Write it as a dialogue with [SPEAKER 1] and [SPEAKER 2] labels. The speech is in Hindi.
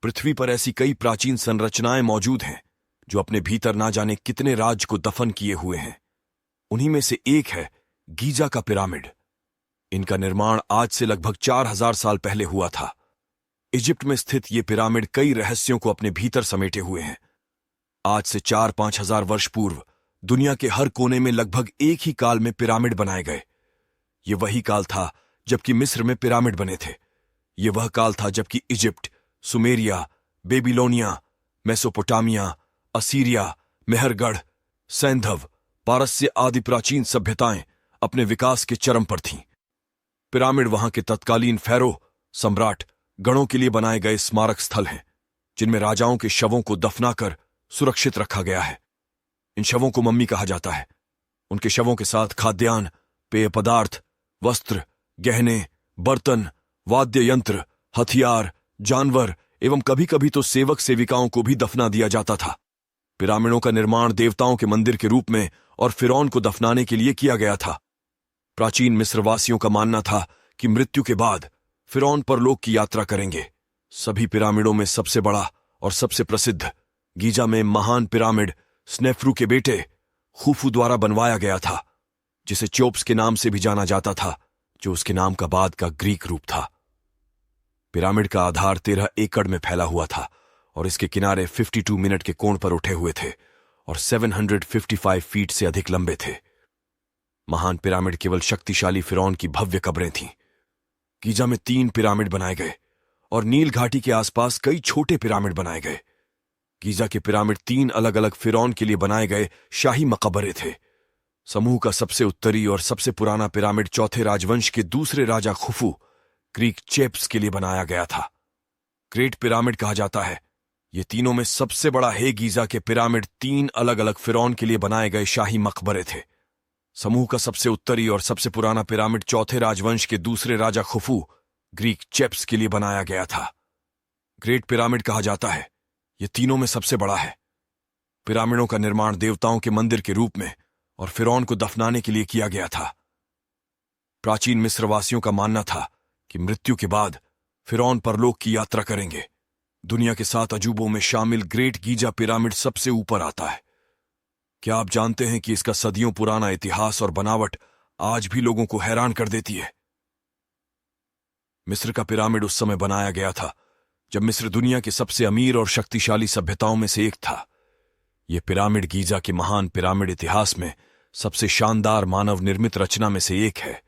[SPEAKER 1] पृथ्वी पर ऐसी कई प्राचीन संरचनाएं मौजूद हैं जो अपने भीतर ना जाने कितने राज को दफन किए हुए हैं। उन्हीं में से एक है गीजा का पिरामिड। इनका निर्माण आज से लगभग 4000 साल पहले हुआ था। इजिप्ट में स्थित ये पिरामिड कई रहस्यों को अपने भीतर समेटे हुए हैं। आज से 4-5 हजार वर्ष पूर्व दुनिया के हर कोने में लगभग एक ही काल में पिरामिड बनाए गए। ये वही काल था जबकि मिस्र में पिरामिड बने थे। ये वह काल था जबकि Egypt, Sumeria, Babylonia, Mesopotamia, Assyria, Mehrgarh, सैंधव, पारस्य आदि प्राचीन सभ्यताएं अपने विकास के चरम पर थीं। पिरामिड वहां के तत्कालीन फैरो, सम्राट, गणों के लिए बनाए गए स्मारक स्थल हैं, जिनमें राजाओं के शवों को दफनाकर सुरक्षित रखा गया है। इन शवों को मम्मी कहा जाता है। उनके शवों के साथ खाद्यान्न, पेय पदार्थ, वस्त्र, गहने, बर्तन, वाद्य यंत्र, हथियार, जानवर एवं कभी कभी तो सेवक सेविकाओं को भी दफना दिया जाता था। पिरामिडों का निर्माण देवताओं के मंदिर के रूप में और फिरौन को दफनाने के लिए किया गया था। प्राचीन मिस्रवासियों का मानना था कि मृत्यु के बाद फिरौन परलोक की यात्रा करेंगे। सभी पिरामिडों में सबसे बड़ा और सबसे प्रसिद्ध गीजा में महान पिरामिड स्नेफ्रू के बेटे खुफू द्वारा बनवाया गया था, जिसे चोप्स के नाम से भी जाना जाता था, जो उसके नाम का बाद का ग्रीक रूप था। पिरामिड का आधार 13 एकड़ में फैला हुआ था और इसके किनारे 52 मिनट के कोण पर उठे हुए थे और 755 फीट से अधिक लंबे थे। महान पिरामिड केवल शक्तिशाली फिरौन की भव्य कब्रें थीं। गीजा में 3 पिरामिड बनाए गए और नील घाटी के आसपास कई छोटे पिरामिड बनाए गए। गीजा के पिरामिड 3 अलग अलग फिरौन के लिए बनाए गए शाही मकबरे थे। समूह का सबसे उत्तरी और सबसे पुराना पिरामिड चौथे राजवंश के दूसरे राजा खुफू, ग्रीक चेप्स के लिए बनाया गया था। ग्रेट पिरामिड कहा जाता है। ये तीनों में सबसे बड़ा है। गीजा के पिरामिड 3 अलग अलग फिरौन के लिए बनाए गए शाही मकबरे थे। समूह का सबसे उत्तरी और सबसे पुराना पिरामिड चौथे राजवंश के दूसरे राजा खुफू, ग्रीक चेप्स के लिए बनाया गया था। ग्रेट पिरामिड कहा जाता है। ये तीनों में सबसे बड़ा है। पिरामिडों का निर्माण देवताओं के मंदिर के रूप में और फिरौन को दफनाने के लिए किया गया था। प्राचीन मिस्रवासियों का मानना था कि मृत्यु के बाद फिरौन परलोक की यात्रा करेंगे। दुनिया के 7 अजूबों में शामिल ग्रेट गीजा पिरामिड सबसे ऊपर आता है। क्या आप जानते हैं कि इसका सदियों पुराना इतिहास और बनावट आज भी लोगों को हैरान कर देती है? मिस्र का पिरामिड उस समय बनाया गया था जब मिस्र दुनिया के सबसे अमीर और शक्तिशाली सभ्यताओं में से एक था। यह पिरामिड गीजा के महान पिरामिड इतिहास में सबसे शानदार मानव निर्मित रचना में से एक है।